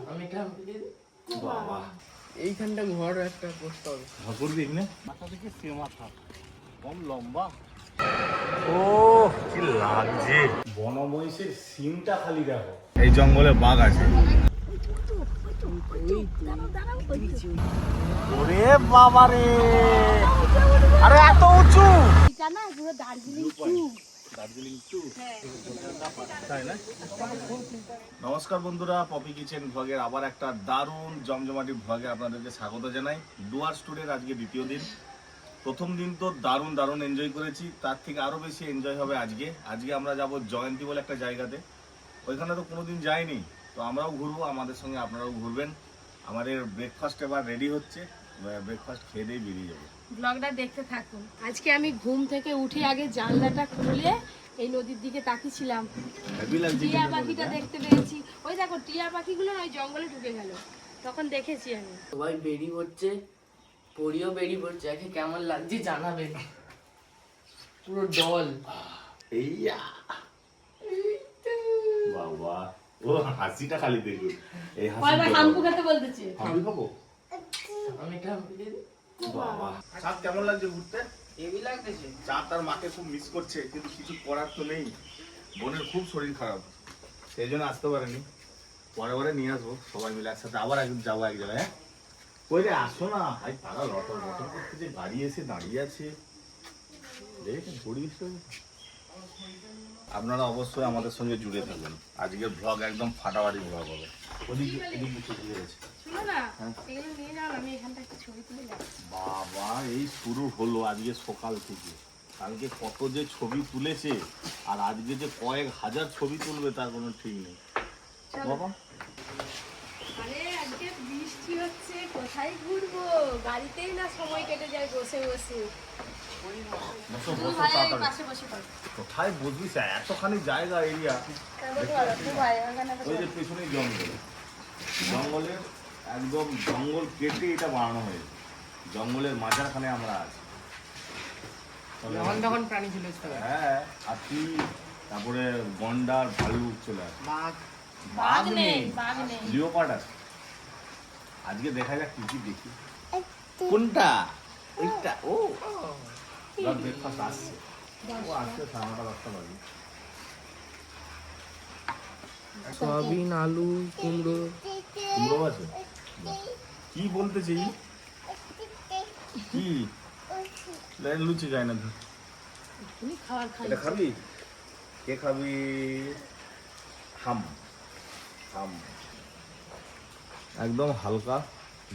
আমি এটা বাবা এইখানটা ঘর একটা করতে হবে। ঘর করবি এখানে? মাথা থেকে সে মাথা কম লম্বা। ও কি লাগছে, বনমহিষের সিংটা খালি দেখো। এই জঙ্গলে বাঘ আছে। ওরে বাবা রে, আরে এত উঁচু! এটা না পুরো দার্জিলিং টু। তাই না? নমস্কার বন্ধুরা, পপি কিচেন ভ্লগের আবার একটা দারুণ জমজমাটি ভ্লগে আপনাদেরকে স্বাগত জানাই। ডুয়ার্স ট্যুরের আজকে দ্বিতীয় দিন। প্রথম দিন তো দারুণ এনজয় করেছি, তার থেকে আরও বেশি এনজয় হবে আজকে আমরা যাব জয়ন্তী বলে একটা জায়গাতে। ওইখানে তো কোনোদিন যাইনি, তো আমরাও ঘুরবো, আমাদের সঙ্গে আপনারাও ঘুরবেন। আমাদের ব্রেকফাস্ট এবার রেডি হচ্ছে, ব্রেকফাস্ট খেয়ে দিয়ে বেরিয়ে যাবো। ব্লগটা দেখতে থাকুন। আজকে আমি ঘুম থেকে উঠে আগে জানলাটা খুলে এই নদীর দিকে তাকিয়েছিলাম, টিয়া পাখিটা দেখতে পেয়েছি। ওই দেখো টিয়া পাখিগুলো ওই জঙ্গলে ঢুকে গেল, তখন দেখেছি আমি। সবাই বেরিয়ে পড়ছে, পরিও বেরিয়ে পড়ছে। একে কেমন লাগছে জানাবেন। পুরো দল। এইয়া বাবা, ও হাসিটা খালি দেখুন। এই হাসি হাম্পু খেতে বলতেছে। আমি খাবো। আমি এটা বাবা, চাঁদ কেমন লাগছে ঘুরতে? হেভি লাগতেছে। চাঁদ তার মাকে খুব মিস করছে, কিন্তু কিছু করার তো নেই। বোনের খুব শরীর খারাপ, সেই জন্য আসতে পারেনি। পরে নিয়ে আসবো সবাই মিলে একসাথে, আবার একদিন যাবো এক জায়গায়। হ্যাঁ কই রে, আসো না ভাই, তারা লটর বটর করতে যে গাড়ি এসে দাঁড়িয়ে আছে দেখেন পরিবেশটা। আপনারা অবশ্যই আমাদের সঙ্গে জুড়ে থাকবেন, আজকের ব্লগ একদম ফাটাফাটি ব্লগ হবে। শুনো না, এগুলো নিয়ে যাও, আমি এখানটা একটা ছবি তুলে যাই। বাবা, এই শুরু হলো আজকে সকাল থেকে। কালকে কত যে ছবি তুলেছে, আর আজকে যে কয়েক হাজার ছবি তুলবে তার কোনো ঠিক নেই। বাবা আরে আজকে বৃষ্টি হচ্ছে, কোথায় ঘুরবো? গাড়িতেই না সময় কেটে যায় বসে বসে। বসো, তুই বসো ভাই তাড়াতাড়ি। পাশে বসে পড়। কোথায় বসবি? এতখানি জায়গা এরিয়া। তুই ভাই ওখানে ওই যে পেছনেই জঙ্গল, জঙ্গলের একদম জঙ্গল কেটে এটা বানানো হয়েছে। জঙ্গলের মাঝখানে আমরা আছি। তখন প্রাণী চলে আসতে হবে। হ্যাঁ, হাতি, তারপরে গন্ডার, ভাল্লুক চলে আসে। বাঘ নেই, বাঘ নেই। লিওপার্ড আছে। আজকে দেখা যাক কি দেখি। কোনটা? এইটা। ও ব্রেকফাস্ট আসছে, ও আসছে 9:30 বাজে। সয়াবিন, আলু, কুমড়ো আছে। কি বলতেছি? কি লুচি খাই না তুই? তুমি খাবার খাই। এটা খাবি? কে খাবি? হাম হাম। একদম হালকা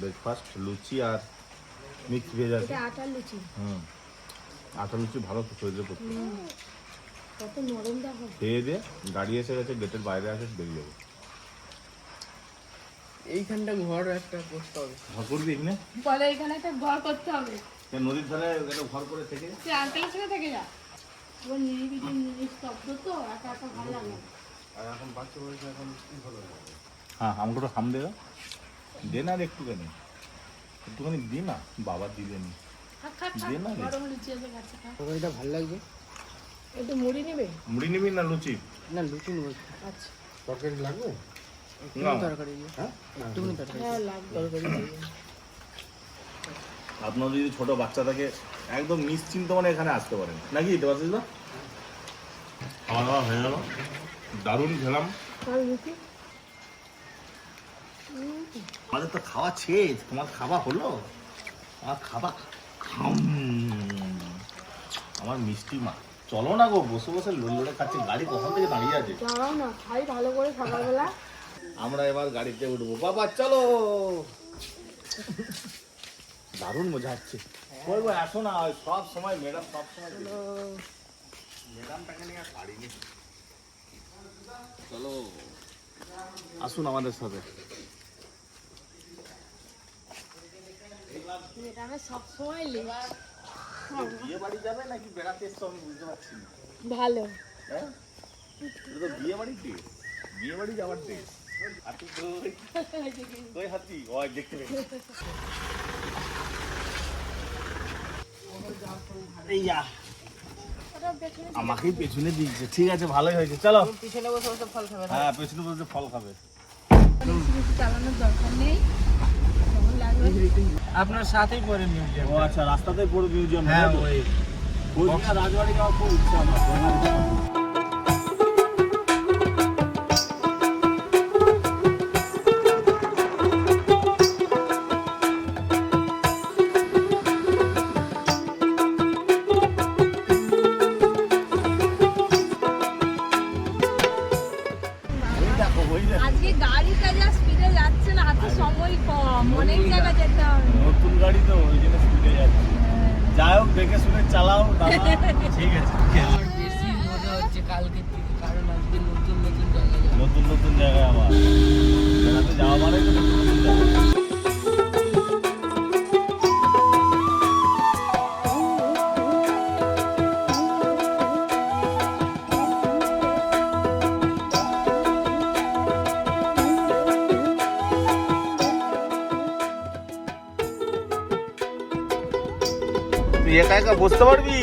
ব্রেকফাস্ট, লুচি আর মিক্স ভেজ আছে। এটা আটার লুচি। আটা লুচি ভালো তো শরীরের পক্ষে। কত নরম দেখো। খেয়ে দিয়ে গাড়ি এসে গেছে, গেটের বাইরে আসে, বেরিয়ে যাবো। এইখানটা ঘর একটা করতে হবে। ঘর করবি এখানে? বলে এখানে একটা ঘর করতে হবে। নদীর ধারে একটা ঘর করে থেকে সে আঙ্কেলের সঙ্গে থেকে যা। ও নিরিবিলি নিস্তব্ধ তো, একা একা ভালো লাগে। আর এখন বাচ্চা বয়সে এখন কি ভালো লাগে। হ্যাঁ, আমাকে তো হাম দেবে, দে না আর একটুখানি দি না, বাবা দিলেনি। দে না রে। গরম লুচি আছে, কাছে খা। তরকারিটা ভালো লাগবে। একটু মুড়ি নেবে? মুড়ি নিবি না লুচি? না লুচি নেবো। আচ্ছা, তরকারি লাগবে? একটুখানি তরকারি দিও। হ্যাঁ একটুখানি তরকারি। হ্যাঁ লাগবে। তরকারি দিও। আপনার যদি ছোট বাচ্চা থাকে, একদম নিশ্চিন্ত মানে এখানে আসতে পারেন, নাকি দিতে পারছিস না? খাওয়া দাওয়া হয়ে গেল, দারুণ খেলাম। আর লুচি? আমাদের তো খাওয়া শেষ, তোমার খাওয়া হলো? আমার খাওয়া আমার মিষ্টি মা, চলো না গো, বসে বসে লোলে খাচ্ছে। গাড়ি কখন থেকে দাঁড়িয়ে আছে? দাঁড়াও না, খাই ভালো করে সকালবেলা। আমরা এবার গাড়িতে উঠবো। বাবা চলো, দারুণ মজা হচ্ছে। বলবো আসো না, সব সময় ম্যাডাম, সব সময় ম্যাডামটাকে নিয়ে আর পারিনি। চলো আসুন আমাদের সাথে। এটা আমি সবসময় লেট। বিয়ে বাড়ি যাবে নাকি বেড়াতে এসছো আমি বুঝতে পারছি না। ভালো। হ্যাঁ, এটা তো বিয়ে বাড়ির ড্রেস, বিয়ে বাড়ি যাওয়ার ড্রেস। হাতি কই হাতি? ও দেখতে পেয়ে আমাকেই পেছনে দিয়েছে। ঠিক আছে, ভালোই হয়েছে, চলো। পিছনে বসে বসে ফল খাবে। হ্যাঁ, পেছনে বসে ফল খাবে। বেশি বেশি চালানোর দরকার নেই, যখন লাগবে আপনার সাথেই পরে মিউজিয়াম। ও আচ্ছা, রাস্তাতেই পুরো মিউজিয়াম। হ্যাঁ ওই কোচবিহার রাজবাড়ি যাওয়ার খুব ইচ্ছা আমার। আজকে গাড়িটা যা স্পিডে যাচ্ছে না, হাতে সময় কম, অনেক জায়গা যেতে হবে। নতুন গাড়ি তো ওই জন্য স্পিডে যাচ্ছে। যাই হোক, দেখে শুনে চালাও দাদা। ঠিক আছে। আমার বেশি মনে হচ্ছে কালকের থেকে, কারণ আজকে নতুন নতুন জায়গায় যাবো। নতুন নতুন জায়গায় আবার বেড়াতে যাওয়া মানে তো নতুন নতুন জায়গায়। তুই একা একা বসতে পারবি?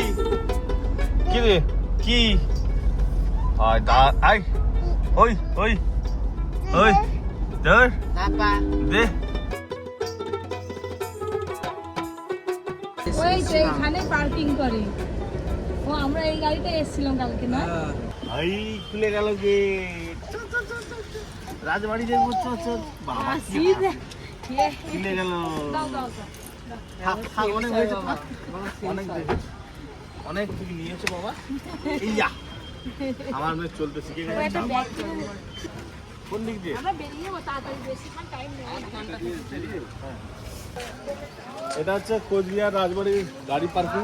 কি রে, কি আয় দা আয়, ওই ওই ওই ধর পাপা দে। ওই তো এখানে পার্কিং করে। ও আমরা এই গাড়িতে এসেছিলাম কালকে না? ভাই খুলে গেল গেট, রাজবাড়ি দেখবো। চল চল বাবা, কি আসি দে। খুলে গেল। দাও দাও দাও। থাক থাক, অনেক হয়েছে, থাক। অনেক দেখেছি, অনেক থেকে নিয়েছে বাবা। ইয়া আমার মেয়ে চলতে শিখে ও গেছে। একটা ব্যাগ কিনে নে। কোন দিক দিয়ে? আমরা বেরিয়ে যাবো তাড়াতাড়ি, বেশিক্ষণ টাইম নেই। এটা হচ্ছে কোচবিহার রাজবাড়ির গাড়ি পার্কিং।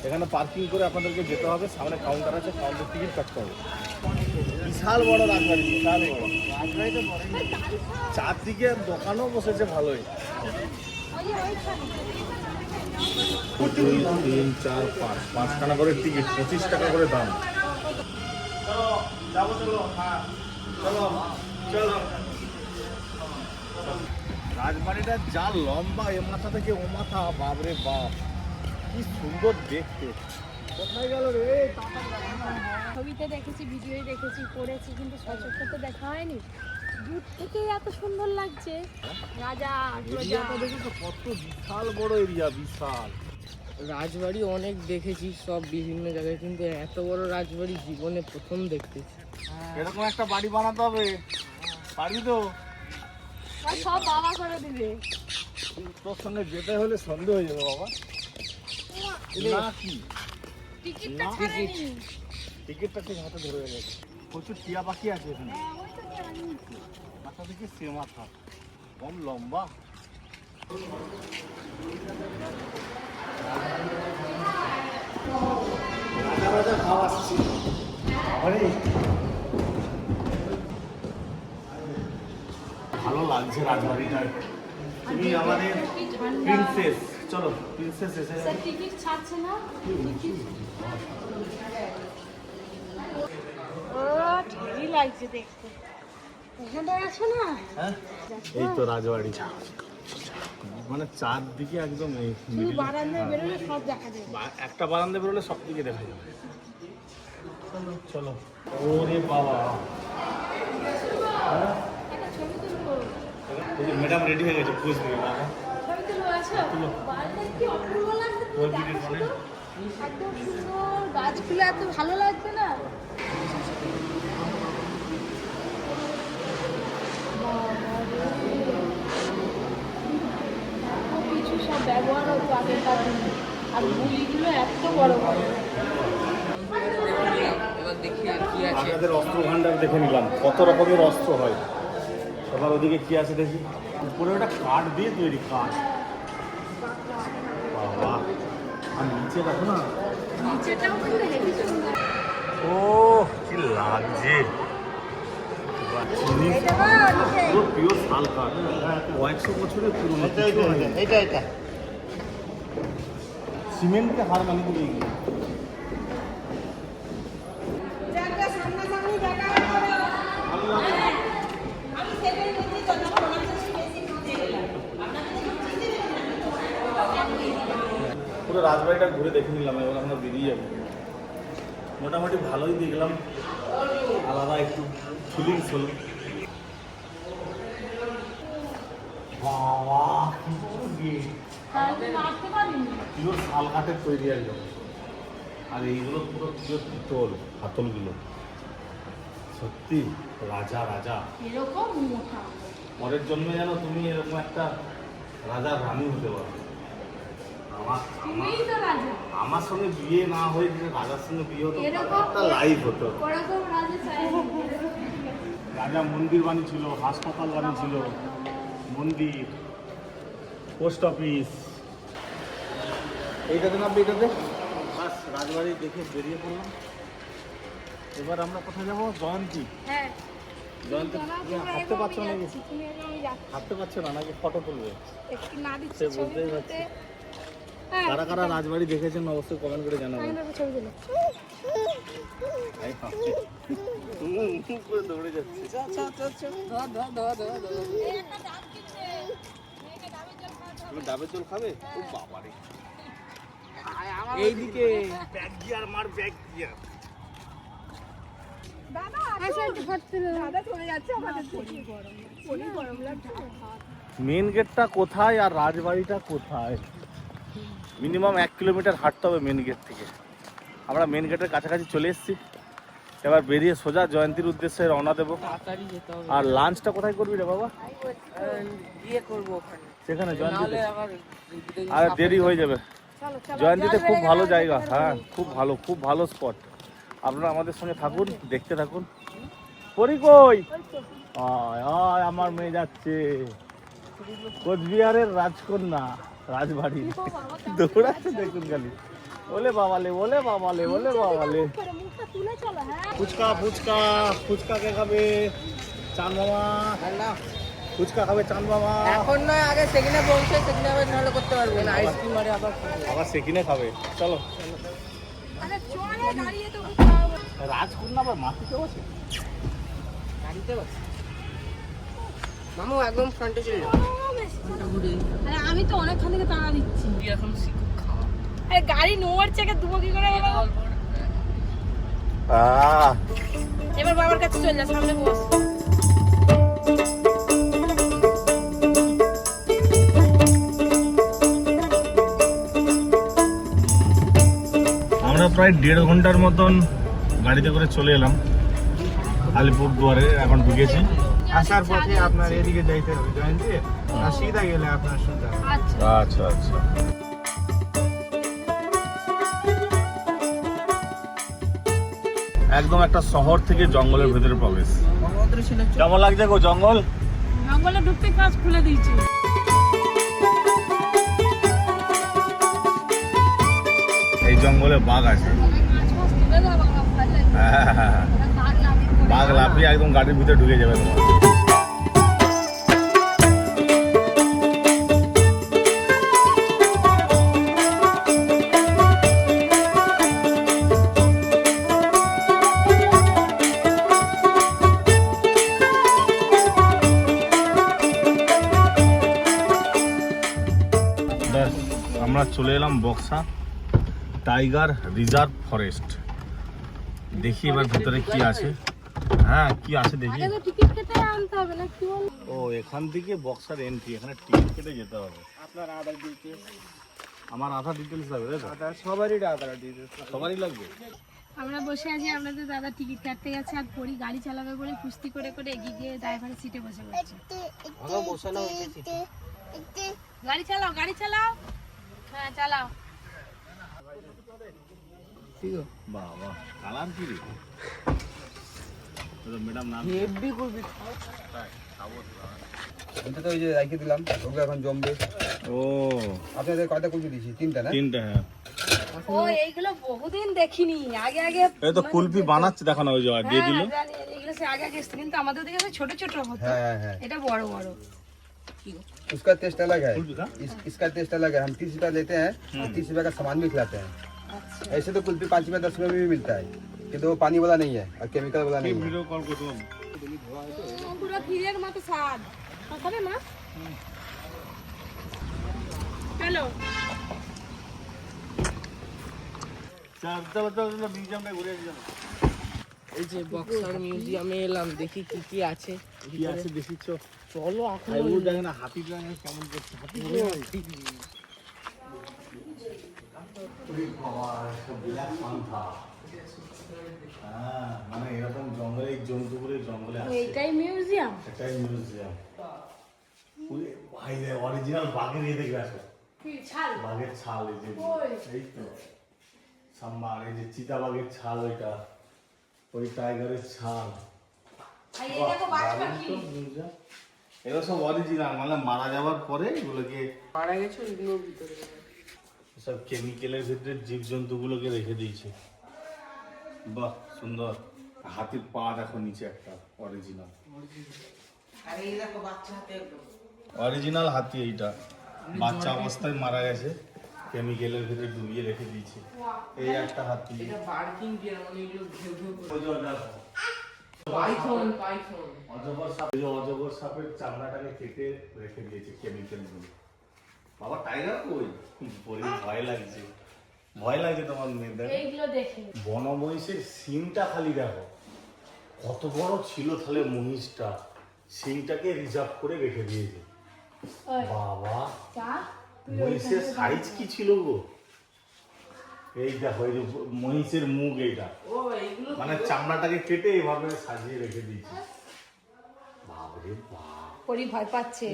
এখানে পার্কিং করে আপনাদেরকে যেতে হবে। সামনে কাউন্টার আছে, কাউন্টার টিকিট কাটতে হবে। বিশাল বড় রাজবাড়ি, বিশাল বড় রাজবাড়ি তো বড়। চারদিকে দোকানও বসেছে ভালোই। ওই ওইখানে। 2, 3, 4, 5 5খানা করে টিকিট, 25 টাকা করে দাম। চলো যাবো, চলো। হ্যাঁ চলো চলো। রাজবাড়িটা যা লম্বা, এ মাথা থেকে ও মাথা, বাপরে বাপ কি সুন্দর দেখতে। কোথায় গেল রে? ছবিতে দেখেছি, ভিডিওই দেখেছি, পড়েছি, কিন্তু সচক্ষে তো দেখা হয়নি। দূর থেকে এত সুন্দর লাগছে। রাজা এরিয়াটা দেখো তো, কত বিশাল বড় এরিয়া, বিশাল। রাজবাড়ি অনেক দেখেছি সব বিভিন্ন জায়গায়, কিন্তু এত বড় রাজবাড়ি জীবনে প্রথম দেখতেছি। এরকম একটা বাড়ি বানাতে হবে, পারবি তো? আর সব বাবা করে দিবে। তোর সঙ্গে যেতে হলে সন্দেহ হয়ে যাবে বাবা। না কি টিকিটটা না, ছাড়েনি। টিকিটটা ঠিক হাতে ধরে গেছে। প্রচুর টিয়া পাখি আছে এখানে। হ্যাঁ, ওই তো জানিয়েছি। মাথা থেকে সে মাথা, কম লম্বা। রাজা রাজা ভাব আসছে। ভালো লাগছে রাজবাড়িটা। তুমি আমাদের কি ঠান্ডা। প্রিন্সেস, চলো প্রিন্সেস এসে স্যার টিকিট ছাড়ছে না? টিকিট। ও ঠিকই লাগছে দেখতে। এখানটা আছে না? হ্যাঁ, এই তো রাজবাড়ি। মানে চারদিকে একদম এই শুধু middle- বারান্দায় বেরোলে সব দেখা যায়। একটা বারান্দা বেরোলে সব দিকে দেখা যাবে। চলো। ওরে বাবা, একটা ছবি তুলবো। ম্যাডাম রেডি হয়ে গেছে, পোজ দিবে বাবা। ছবি তুলবো, আছো? বাড়িটা কি অপূর্ব লাগছে তুমি তোর দেখো ভিডিও ফোনে? শুধু। এত সুন্দর, গাছগুলো এত ভালো লাগছে না? এত কিছু সব ব্যবহার হতো আগেকার দিনে। আর গুলিগুলো এত বড় বড়। এবার দেখি আর কি আছে। আপনাদের অস্ত্র ভান্ডার দেখে নিলাম, কত রকমের অস্ত্র হয়। সবার ওদিকে কি আছে দেখি। উপরে ওটা কাঠ দিয়ে তৈরি, কাঠ। বাবা, আর নিচে দেখো না, নিচেটাও কিন্তু হেভি সুন্দর। ও কি লাগছে। এটা না নিচে। পুরো পিওর শাল কাঠ, কয়েকশো বছরের পুরনো। এটা এটা সিমেন্টকে হার মানিয়ে দিবে এগুলো। পুরো রাজবাড়িটা ঘুরে দেখে নিলাম, এবার আমরা বেরিয়ে যাবো। মোটামুটি ভালোই দেখলাম, আলাদা একটু ফিলিংস হলো। বাবা কি বড় গেট, তাহলে মারতে পারিনি। পিওর শাল কাঠের তৈরি একদম। আর এইগুলো পুরো পিওর পিতল, হাতলগুলো সত্যি রাজা রাজা। এরকম মোটা। পরের জন্মে যেন তুমি এরকম একটা রাজার রানী হতে পারো। তুমিই তো রাজা। আমার সঙ্গে বিয়ে না হয়ে যদি রাজার সঙ্গে বিয়ে হতো, এরকম একটা লাইফ হতো। ওরকম রাজা চাই। রাজা মন্দির বানিয়েছিল, হাসপাতাল বানিয়েছিল, মন্দির, পোস্ট অফিস। এইটাতে না এইটাতে বাস রাজবাড়ি দেখে বেরিয়ে পড়লাম। এবার আমরা কোথায় যাবো? জয়ন্তী। হ্যাঁ। জয়ন্তী হাঁটতে পারছো না নাকি? তুমি আমি যাচ্ছি। হাঁটতে পারছো না নাকি ফটো তুলবে? একটু না দিচ্ছি সে ছবি বুঝতেই তুলতে। পারছি। হ্যাঁ। কারা কারা রাজবাড়ি দেখেছেন অবশ্যই কমেন্ট করে জানাবেন। আমি ছবি তুলো। দৌড়ে যাচ্ছে। এই একটা ডাব কিনছে। মেয়েকে ডাবের জল খাওয়াতে হবে। তুমি ডাবের জল খাবে? ও বাবারে। এইদিকে ব্যাগ গিয়ার মার, ব্যাগ গিয়ার। দাদা আচ্ছা একটু ফটো দাদা চলে যাচ্ছে আমাদের থেকে। গরম লাগছে। মেন গেটটা কোথায় আর রাজবাড়িটা কোথায়? মিনিমাম 1 কিলোমিটার হাঁটতে হবে মেন গেট থেকে। আমরা মেন গেটের কাছাকাছি চলে এসেছি। এবার বেরিয়ে সোজা জয়ন্তীর উদ্দেশ্যে রওনা দেবো। তাড়াতাড়ি যেতে হবে। আর লাঞ্চটা কোথায় করবি রে বাবা? বিয়ে করবো ওখানে, সেখানে জয়ন্তীতে? নাহলে আবার আর দেরি হয়ে যাবে। চলো চলো। জয়ন্তীতে খুব ভালো জায়গা, হ্যাঁ খুব ভালো স্পট। আপনারা আমাদের সঙ্গে থাকুন, দেখতে থাকুন। পরি কই? আয় আয়, আমার মেয়ে যাচ্ছে কোচবিহারের রাজকন্যা রাজবাড়ি। দৌড়াচ্ছে দেখুন খালি, ওলে বাবালে ওলে বাবালে ওলে বাবালে। মুখটা তুলে চলো। হ্যাঁ। ফুচকা ফুচকা ফুচকা কে খাবে? চান মামা ফুচকা খাবে, চান মামা। এখন নয়, আগে সেখানে পৌঁছে সেখানে আবার নাহলে করতে পারবে না। আইসক্রিম আরে আবার আবার সে কিনে খাবে। চলো। আরে চলে দাঁড়িয়ে তো খাওয়া। রাজকন্যা আবার মাটিতে বসে? গাড়িতে বসে। মামু একদম ফ্রন্টে চলে যাও। আরে আমি তো অনেকক্ষণ থেকে তাড়া দিচ্ছি। তুই এখন শিখুক খাওয়া। আরে গাড়ি নড়ছে কে দুবো কি করে হলো? এবার বাবার কাছে চল যা, সামনে বস। আমরা প্রায় 1.5 ঘন্টার মতন গাড়িতে করে চলে এলাম আলিপুর দুয়ারে। এখন ঢুকেছি। আসার পথে আপনার এদিকে যাইতে হবে জয়ন্তী, আর সিধা গেলে আপনার সুতা। আচ্ছা। আচ্ছা আচ্ছা। একদম একটা শহর থেকে জঙ্গলের ভেতরে প্রবেশ। কেমন লাগছে গো জঙ্গল? জঙ্গলে ঢুকতে কাজ খুলে দিয়েছি। এই জঙ্গলে বাঘ আছে। হ্যাঁ, বাঘ লাফিয়ে একদম গাড়ির ভিতরে ঢুকে যাবে তোমার। ব্যাস, আমরা চলে এলাম বক্সা টাইগার রিজার্ভ ফরেস্ট। দেখি এবার ভিতরে কি আছে। হ্যাঁ কি আছে দেখি। আগে তো টিকিট কেটে আনতে হবে না কি বল? ও এখান থেকে বক্সার এন্ট্রি, এখানে টিকিট কেটে যেতে হবে। আপনার আধার ডিটেলস, আমার আধার ডিটেলস লাগবে তাই তো? আধার সবারই আধার ডিটেলস। সবারই লাগবে? আমরা বসে আছি, আপনাদের দাদা টিকিট কাটতে গেছে আর পরি গাড়ি চালাবে বলে কুস্তি করে করে এগিয়ে গিয়ে ড্রাইভারের সিটে বসে পড়ছে। ভালো বসানো হয়েছে। গাড়ি চালাও, গাড়ি চালাও। হ্যাঁ চালাও। বাহ বাহ, কালার কি রে? ম্যাডাম নাম হেভি করবি। এটা তো ওই যে রাখিয়ে দিলাম, ওগুলো এখন জমবে। ও আপনাদের কয়টা কুলপি দিয়েছি? 3টা না? 3টা। হ্যাঁ ও এইগুলো বহুদিন দেখিনি, আগে আগে এই তো কুলপি বানাচ্ছে দেখানো, ওই যে দিয়ে দিল। হ্যাঁ, জানি, এগুলো সে আগে আগে এসছে, কিন্তু আমাদের দিকে সব ছোট ছোট হতো। हाँ हाँ, এটা বড় বড়। उसका टेस्ट अलग है, कुल्फी का? इसका टेस्ट अलग है। हम 30 रुपया लेते हैं, 30 रुपया का सामान भी खिलाते हैं। ऐसे तो कुल्फी 5 रुपया 10 रुपये में भी मिलता है, কিন্তু वो पानी वाला नहीं है और केमिकल वाला नहीं है। ভিডিও কল করলাম। পুরো ক্ষীরের মতো স্বাদ। খাবে মা? চলো। চল চল চল, মিউজিয়ামটা ঘুরে আসি। এই যে বক্সার মিউজিয়ামে এলাম, দেখি কি কি আছে। কি আছে দেখি চো। চলো এখন ও দেখে না হাতিটা কেমন করছে, হাতি মানে এরকম জঙ্গলে এই জন্তুগুলো জঙ্গলে আছে। এইটাই মিউজিয়াম। এটাই মিউজিয়াম। অরিজিনাল বাঘের ইয়ে দেখবে আসো, কি ছাল? বাঘের ছাল। এই যে এই তো সাম্বার, এই যে চিতা বাঘের ছাল, ওইটা ওই টাইগারের ছাল। আর এই দেখো বাজ পাখি। এগুলো সব অরিজিনাল, মানে মারা যাওয়ার পরে এগুলোকে মারা গেছে এগুলোর ভিতরে। সব কেমিক্যালের ভিতরে জীবজন্তুগুলোকে রেখে দিয়েছে। বাহ সুন্দর। হাতির পা দেখো নিচে একটা অরিজিনাল। আর এই দেখো বাচ্চা হাতে একদম অরিজিনাল হাতি। এইটা বাচ্চা অবস্থায় মারা গেছে, কেমিক্যালের ভিতরে ডুবিয়ে রেখে দিয়েছে। এই একটা হাতি। এটা বার্কিং ডিয়ার, মানে এগুলো ঘেউ ঘেউ করে। অজগর পাইথন পাইথন সাপ, অজগর সাপের চামড়াটাকে কেটে রেখে দিয়েছে কেমিক্যাল গুলো। বাবা টাইগার কই? পরে ভয় লাগছে, ভয় লাগছে তোমার মেয়েদের। এইগুলো দেখে বনমহিষের সিংটা খালি দেখো কত বড় ছিল, তাহলে মহিষটা সিংটাকে রিজার্ভ করে রেখে দিয়েছে। ওই বাবা চা মহিষের সাইজ কি ছিল গো? এই দেখো, এই যে মহিষের মুখ, এইটা ও এইগুলো মানে চামড়াটাকে কেটে এইভাবে সাজিয়ে রেখে দিয়েছে। বাপরে বাপ, পরি ভয় পাচ্ছে।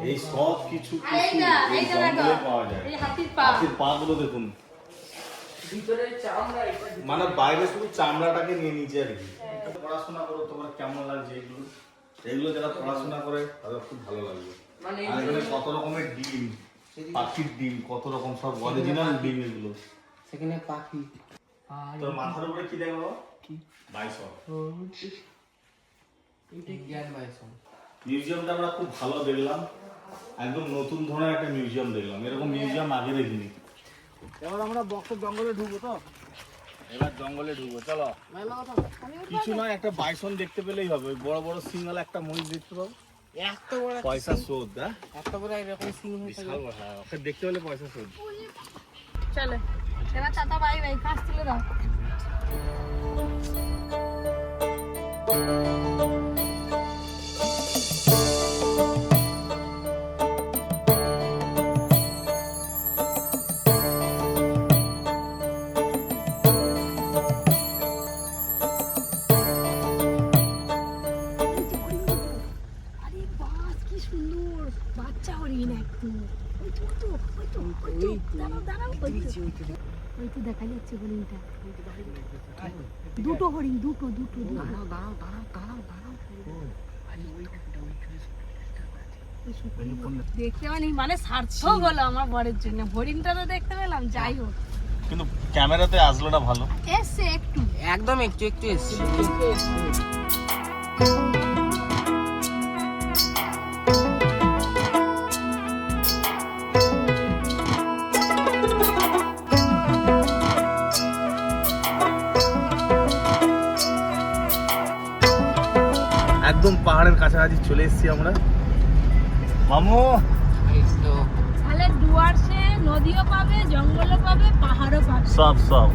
এই সব কিছু আর এইটা এই এইটা দেখো, জঙ্গলে পাওয়া যায়। এই হাতির পা। হাতির পা গুলো দেখুন, ভিতরে চামড়া, এটা মানে বাইরে শুধু চামড়াটাকে নিয়ে নিচে আর কি। পড়াশোনা করো, তোমার কেমন লাগছে এগুলো? এগুলো যারা পড়াশোনা করে তাদের খুব ভালো লাগবে। মানে আর এখানে কত রকমের ডিম, পাখির ডিম, কত রকম সব অরিজিনাল ডিম এগুলো। সেখানে পাখি। আর তোর মাথার উপরে কি দেখো? কি? বাইসন। এটা জ্ঞান বাইসন। মিউজিয়ামটা আমরা খুব ভালো দেখলাম, একদম নতুন ধরনের একটা মিউজিয়াম দেখলাম। এরকম মিউজিয়াম আগে দেখিনি। এবার আমরা বক্সের জঙ্গলে ঢুকবো তো। এবার জঙ্গলে ঢুকবো, চলো। কিছু নয়, একটা বাইসন দেখতে পেলেই হবে। ওই বড় বড় সিঙ্গাল একটা মহিষ দেখতে পাবো, এত বড় পয়সা শোধ। হ্যাঁ এত বড় এরকম সিংহ বিশাল বড়, হ্যাঁ ওকে দেখতে পেলে পয়সা শোধ। চলো এবার চাটা বাই বাই, কাজ তুলে দাও। আরে বাস কি সুন্দর বাচ্চা হরিণ একদম। ওই তো ওই তো ওই তো ওই তো দাঁড়াও দাঁড়াও, ওই তো দেখা যাচ্ছে হরিণটা। দুটো হরিণ, দুটো দুটো দাঁড়াও দাঁড়াও দাঁড়াও দাঁড়াও দাঁড়াও। দেখতে মানে সার্থক হলো আমার বরের জন্য। হরিণটা তো দেখতে পেলাম, যাই হোক। কিন্তু ক্যামেরাতে আসলো না ভালো। এসছে একটু, একদম একটু একটু এসছে। একদম পাহাড়ের কাছাকাছি চলে এসেছি আমরা। মামু তাহলে ডুয়ার্সে নদীও পাবে, জঙ্গলও পাবে, পাহাড়ও পাবে। সব সব।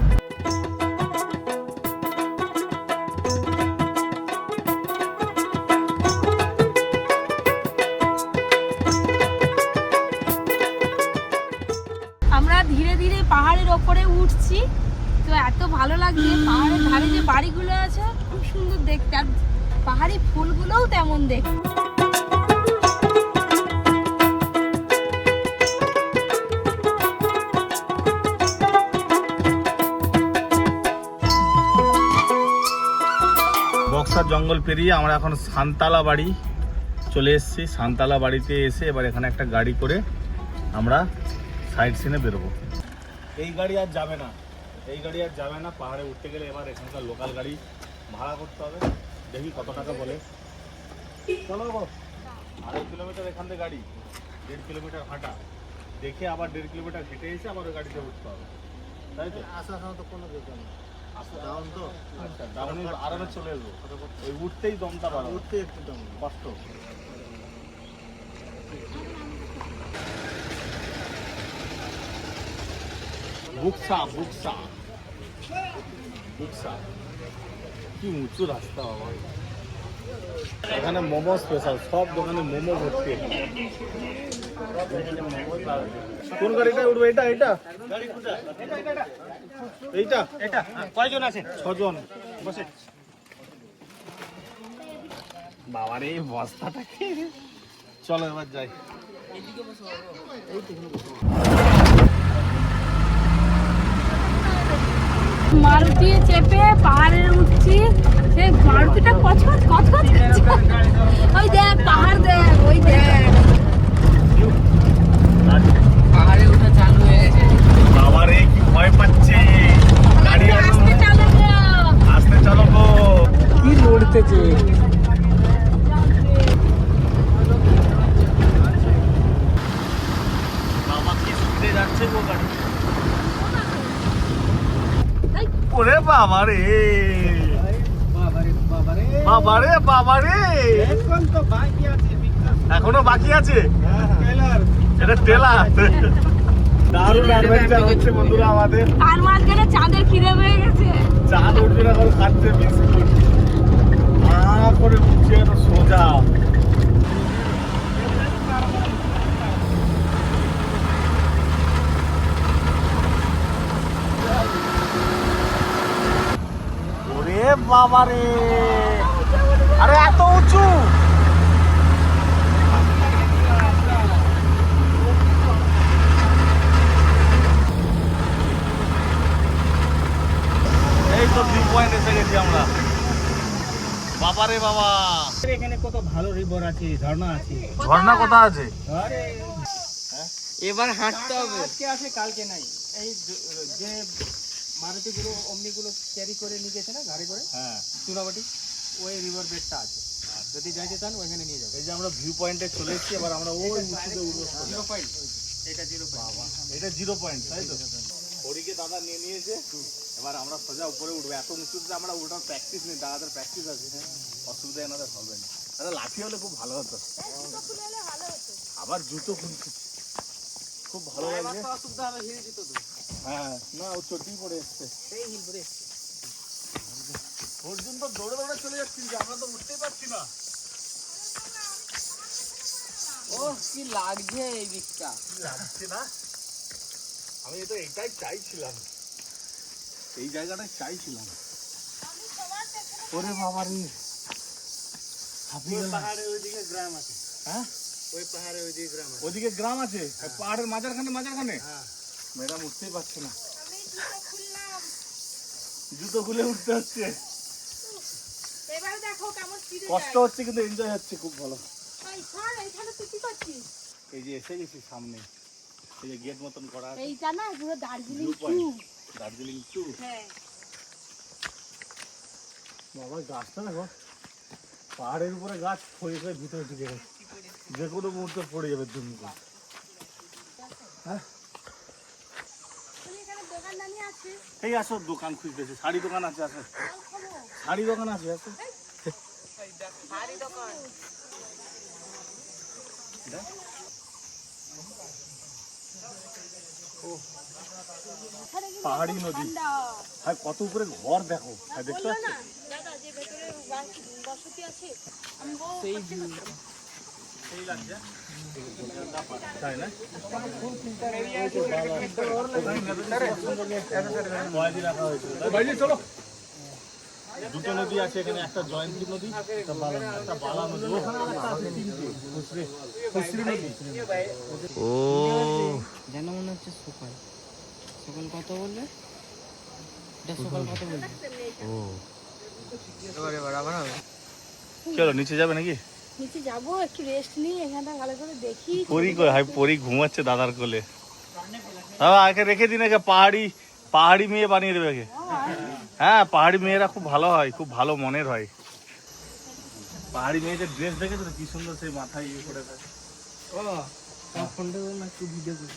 আমরা ধীরে ধীরে পাহাড়ের ওপরে উঠছি, তো এত ভালো লাগছে। পাহাড়ের ধারে যে বাড়িগুলো আছে খুব সুন্দর দেখতে, আর পাহাড়ি ফুলগুলোও তেমন দেখতে। বক্সার জঙ্গল পেরিয়ে আমরা এখন সান্তালা বাড়ি চলে এসেছি। সান্তালা বাড়িতে এসে এবার এখানে একটা গাড়ি করে আমরা সাইড সিনে বেরোবো। এই গাড়ি আর যাবে না, এই গাড়ি আর যাবে না। পাহাড়ে উঠতে গেলে এবার এখানকার লোকাল গাড়ি ভাড়া করতে হবে। দেখি কত টাকা বলে। চলো 2.5 কিলোমিটার এখান থেকে গাড়ি, 1.5 কিলোমিটার হাঁটা, দেখে আবার 1.5 কিলোমিটার হেঁটে এসে আবার ওই গাড়িতে উঠতে হবে, তাই তো? আসার সময় তো কোনো দরকার নেই, ডাউন তো। আচ্ছা, ডাউনে আরামে চলে এলো। ওই উঠতেই দমটা বাড়াবো, উঠতে একটু দাম কষ্ট। বুকসা বুকসা বুকসা কি উঁচু রাস্তা বাবা। এখানে মোমো স্পেশাল, সব দোকানে মোমো ভর্তি। কোন গাড়িটায় উঠবে? এটা এটা এইটা এটা কয়জন আছে? 6 জন বসে। বাবার এই বস্তাটা কি? চলো এবার যাই। মারুতি চেপে পাহাড়ে উঠছি, সেই মারুতিটা কচকচ কচকচ করছে। ওই দেখ পাহাড়, দেখ ওই দেখ পাহাড়ে ওঠা চালু হয়ে গেছে। বাবার এই কি ভয় পাচ্ছে। গাড়ি আস্তে চালাবো। আস্তে চালো গো। কি লড়তেছে। বাবা কি স্পিডে যাচ্ছে গো গাড়ি। ওরে বাবা রে, বাবারে বাবারে, এখন তো বাকি আছে, এখনো বাকি আছে। এটা টেলার। দারুণ অ্যাডভেঞ্চার হচ্ছে বন্ধুরা আমাদের। আর মাঝখানে চাঁদের খিদে হয়ে গেছে। চাঁদ উঠবে না, এখন খাচ্ছে বিস্কুট। করে উঠছে সোজা। ওরে বাবা রে, আরে এত উঁচু। এই তো ভিউ পয়েন্ট এসে গেছি আমরা। বাবারে বাবা, এখানে কত ভালো রিভার আছে, ঝর্ণা আছে। ঝর্ণা কোথা আছে? আরে এবার হাঁটতে হবে। আজকে আছে কালকে নাই। এই যে মারুতি গুলো অমনি গুলো ক্যারি করে নিয়ে গেছে না গাড়ি করে হ্যাঁ, চুনাবাটি, ওই রিভার বেডটা আছে। যদি যাইতে চান ওইখানে নিয়ে যাবে। এই যে আমরা ভিউ পয়েন্টে চলে এসেছি, এবার আমরা ওই উঁচুতে উঠবো। 0 পয়েন্ট, এটা 0 পয়েন্ট। এটা 0 পয়েন্ট, তাই তো? হরিকে দাদা নিয়ে নিয়েছে, এবার আমরা সোজা উপরে উঠবো। এত উঁচুতে আমরা উঠার প্র্যাকটিস নেই, দাদাদের প্র্যাকটিস আছে, অসুবিধা এনাদের হবে না। আরে লাঠি হলে খুব ভালো হতো। আবার জুতো খুলছি, খুব ভালো লাগছে। অসুবিধা হবে, হিল দিত তো। হ্যাঁ, না ও চটি পড়ে এসছে। সেই হিল পরে অর্জুন তো দৌড়ে দৌড়ে চলে যাচ্ছি, আমরা তো উঠতেই পারছি না। ও কি লাগছে এই দিকটা। লাগছে না, আমি তো এটাই চাইছিলাম, এই জায়গাটাই চাইছিলাম। ওরে বাবা রে, ওই পাহাড়ে ওইদিকে গ্রাম আছে। হ্যাঁ, ওই পাহাড়ে ওইদিকে গ্রাম আছে। ওদিকে গ্রাম আছে, পাহাড়ের মাঝখানে। ম্যাডাম উঠতেই পারছে না, জুতো খুলে উঠতে হচ্ছে। এবার দেখো কেমন স্পিডে কষ্ট হচ্ছে কিন্তু এনজয় হচ্ছে, খুব ভালো। এই স্যার, এইখানে তুই কি করছিস? এই যে এসে গেছি সামনে, এই যে গেট মতন করা আছে, এইটা না পুরো Darjeeling view to. Point, Darjeeling 2। হ্যাঁ, বাবা গাছটা দেখো, পাহাড়ের উপরে গাছ ক্ষয়ে ভিতরে ঢুকে গেছে, যে কোনো মুহূর্তে পড়ে যাবে দুম করে। হ্যাঁ, তুই এখানে দোকানদানি আছে। এই আসো, দোকান খুঁজতেছে, শাড়ি দোকান আছে, আসো, শাড়ি দোকান আছে, আসো। এখানে কিন্তু পাহাড়ি নদী, ঠান্ডা। আর কত উপরে ঘর দেখো, আর দেখতে বললো পাচ্ছ? না দাদা যে ভেতরে বসতি আছে, আমি সেই ভিউ। সেই লাগছে, তাই না? কয়দিন রাখা হয়েছিল, চলো। দুটো নদী আছে এখানে, একটা জয়ন্তী নদী, একটা বালা নদী, ওখানে আরেকটা আছে, তিনটে, খুসরি নদী। ও যেন মনে হচ্ছে সকাল। সকাল কত বললে? এটা সকাল কত বললে? এবারে বরাবর হবে। চলো নিচে যাবে নাকি? নিচে যাবো, একটু রেস্ট নিই, এখানটা ভালো করে দেখি। পরি কই? হাই, পরি ঘুমাচ্ছে দাদার কোলে। আগে রেখে দিন, একে পাহাড়ি মেয়ে বানিয়ে দেবে একে। হ্যাঁ, পাহাড়ি মেয়েরা খুব ভালো হয়, খুব ভালো মনের হয়। পাহাড়ি মেয়েদের ড্রেস দেখেছো তো কি সুন্দর, সেই মাথায় ইয়ে করে থাকে। ও ফোনটা না একটু ভিডিও করি।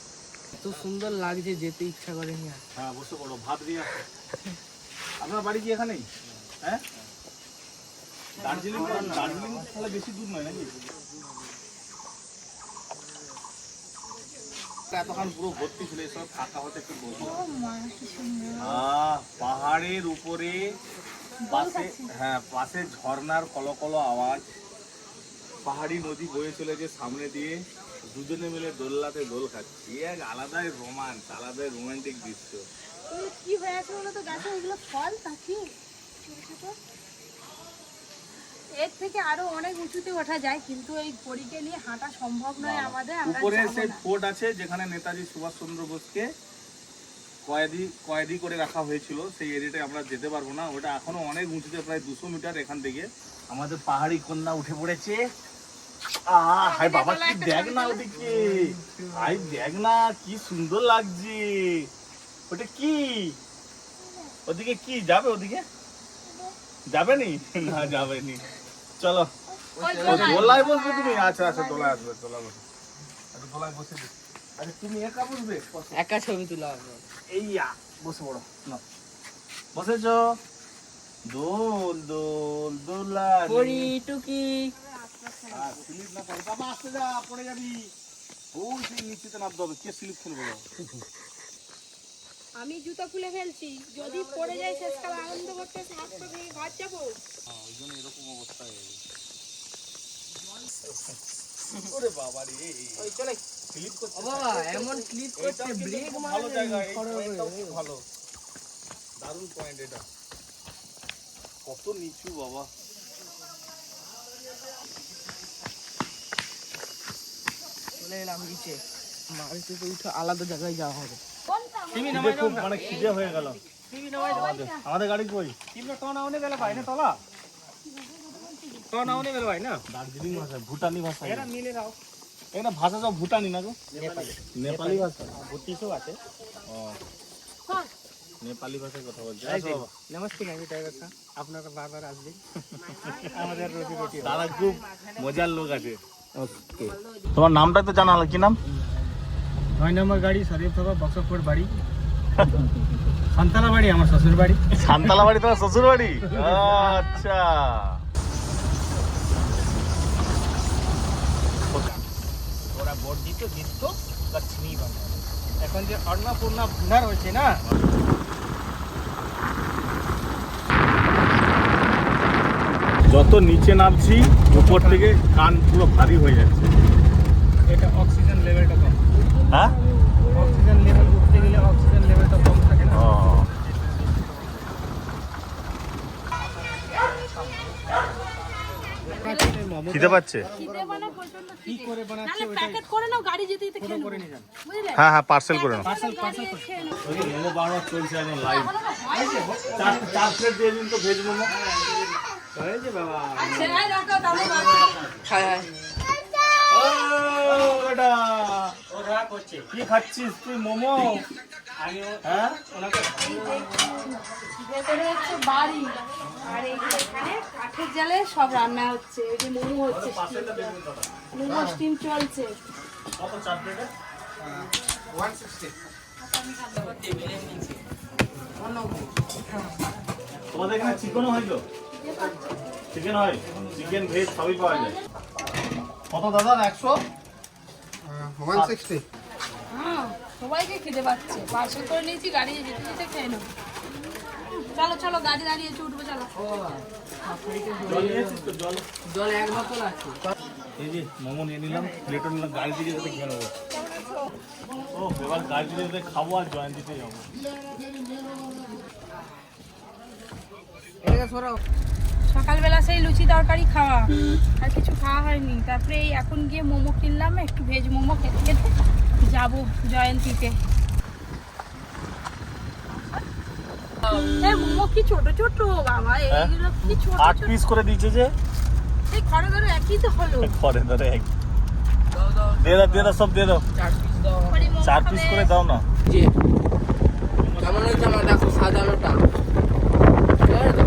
এত সুন্দর লাগছে, যেতে ইচ্ছা করে না। হ্যাঁ, বসে পড়ো, ভাত দিয়ে আসো। আপনার বাড়ি কি এখানেই? হ্যাঁ, দার্জিলিং তাহলে বেশি দূর নয় নাকি? এতক্ষণ পুরো ভর্তি ছিল, এসব ফাঁকা হতে একটু বসে। পাহাড়ের উপরে পাশে হ্যাঁ পাশে ঝর্ণার কলকল আওয়াজ, পাহাড়ি নদী বয়ে চলেছে সামনে দিয়ে, দুজনে মিলে দোলনাতে দোল খাচ্ছি। এক আলাদাই রোমান্স, আলাদাই রোমান্টিক দৃশ্য। ওগুলো কি হয়ে আছে বলো তো গাছে? ওইগুলো ফল পাখি ছোট ছোট। এর থেকে আরো অনেক উঁচুতে ওঠা যায়, কিন্তু এই পরীকে নিয়ে হাঁটা সম্ভব নয় আমাদের। আমরা উপরে যাবো সেই না। ফোর্ট আছে যেখানে নেতাজি সুভাষচন্দ্র বোসকে কয়েদি করে রাখা হয়েছিল, সেই এরিয়াটায় আমরা যেতে পারবো না। ওটা এখনো অনেক উঁচুতে, প্রায় 200 মিটার এখান থেকে। আমাদের পাহাড়ি কন্যা উঠে পড়েছে। হাই বাবা, কি দেখ না ওদিকে, হাই দেখ না কি সুন্দর লাগছে। ওটা কি? ওদিকে কি যাবে? ওদিকে যাবে নি? না যাবে নি। চলো দোলায় বসবে তুমি? আচ্ছা আচ্ছা, দোলায় আসবে, দোলায় বসে। আচ্ছা দোলায় বসে দিই। আচ্ছা তুমি একা বসবে? একা ছবি তুলা হবে। এই বসে পড়ো না, বসেছ? দোল দোল দোলা পরি টুকি স্লিপ না করে বাবা, আসতে যা, পড়ে যাবি। ওই সেই নিচেতে নামতে হবে। কে স্লিপ খেলবে? আমি জুতো খুলে ফেলছি, যদি পড়ে যায় শেষকালে আনন্দ করতে হাত পা ভেঙে ঘর যাবো। ওই জন্য এরকম অবস্থা হয়ে গেছে। ওরে বাবা রে, ওই চলে স্লিপ করছে। ও বাবা, এমন স্লিপ করছে, ব্রেক ভালো মারে জায়গা, খড় হয়ে। এইটাও খুব ভালো, দারুণ পয়েন্ট এটা। কত নিচু বাবা। চলে এলাম নিচে, বাড়ি থেকে উঠে আলাদা জায়গায় যাওয়া হবে। খিদে খুব, মানে খিদে হয়ে গেল। আমাদের গাড়ি কই? দার্জিলিং ভাষা, ভুটানি ভাষা, এটা ভাষা সব ভুটানি না গো? নেপালি ভাষা আছে। ও নেপালি ভাষায় কথা বলছে। আসো বাবা। নমস্তে নাকি ড্রাইভার সাহেব, আপনারা বারবার আসবেন। আমাদের রুটি রুটি তারা খুব মজার লোক আছে। ওকে, তোমার নামটা তো জানালো, কি নাম? 9 নম্বর গাড়ি শরীফ থাবা বক্সপুর বাড়ি, সান্তালা বাড়ি আমার শ্বশুর বাড়ি। সান্তালা বাড়ি তোমার শ্বশুর বাড়ি? আচ্ছা। ওরা বর্ধিত গীত লক্ষ্মী বাংলা। এখন যে অন্নপূর্ণা ভান্ডার হয়েছে না, যত নিচে নামছি উপর থেকে কান পুরো ভারী হয়ে যাচ্ছে। এটা অক্সিজেন লেভেলটা কম। হ্যাঁ, অক্সিজেন লেভেল উঠতে গেলে অক্সিজেন লেভেলটা কম থাকে না। ও খিদে পাচ্ছে? খিদে মানে প্রচন্ড কি খিদে। করে বানাচ্ছে নাহলে ওইটাই প্যাকেট করে নাও, গাড়ি যেতে যেতে খেয়ে করে নেবো। নিয়ে যান। বুঝলে? হ্যাঁ হ্যাঁ, পার্সেল করে নাও। পার্সেল খেয়ে নেবো। ওই যে মোমো বানানো চলছে একদম লাইভ। 4 প্লেট দিয়ে দিন তো ভেজ মোমো। হয়েছে বাবা। সেটাই রাখো, তাহলে বাকি। হায় হায়, ও বেটা, ওরা করছে। কি খাচ্ছিস তুই? মোমো? হ্যাঁ, ভেতরে হচ্ছে বাড়ি, আর এই যে এখানে কাঠের জালে সব রান্না হচ্ছে। এই যে মোমো হচ্ছে, মোমো স্টিম চলছে। কত 4 প্লেটে? 160। তোমাদের এখানে চিকেনও হয় তো? চিকেন হয়, চিকেন ভেজ সবই পাওয়া যায়। কত দাদা? 100? 160 হ্যাঁ, সবাইকে খিদে পাচ্ছে। পার্সেল করে নিয়েছি, গাড়ি যেতে যেতে খেয়ে নেবো। চলো চলো, গাড়ি দাঁড়িয়েছে, উঠবো চলো। জল নিয়েছিস তো? জল, জল এক বোতল আছে। এই যে মোমো নিয়ে নিলাম, প্লেটও নিলাম, গাড়ি থেকে যেতে খেয়ে নেবো। ও এবার গাড়ি থেকে যেতে খাবো আর জয়ন্তীতে যাবো। সকালবেলা সেই লুচি তরকারি খাওয়া, আর কিছু খাওয়া হয়নি। তারপরে এই এখন গিয়ে মোমো কিনলাম, একটু ভেজ মোমো খেতে খেতে যাবো জয়ন্তীতে। এই মোমো কি ছোট ছোট বাবা, এইগুলো কি ছোট 8 ছোট। পিস করে দিয়েছে যে, এই খড়ে ধরে একই তো হলো। পরে ধরে এক দাও দাও, দিয়ে দাও, সব দিয়ে দাও। 4 পিস দাও। পরে মোমো 4 পিস খাবে। করে দাও না। যে কেমন হয়েছে আমার দেখো, সাজানোটা। ঠিক আছে তো?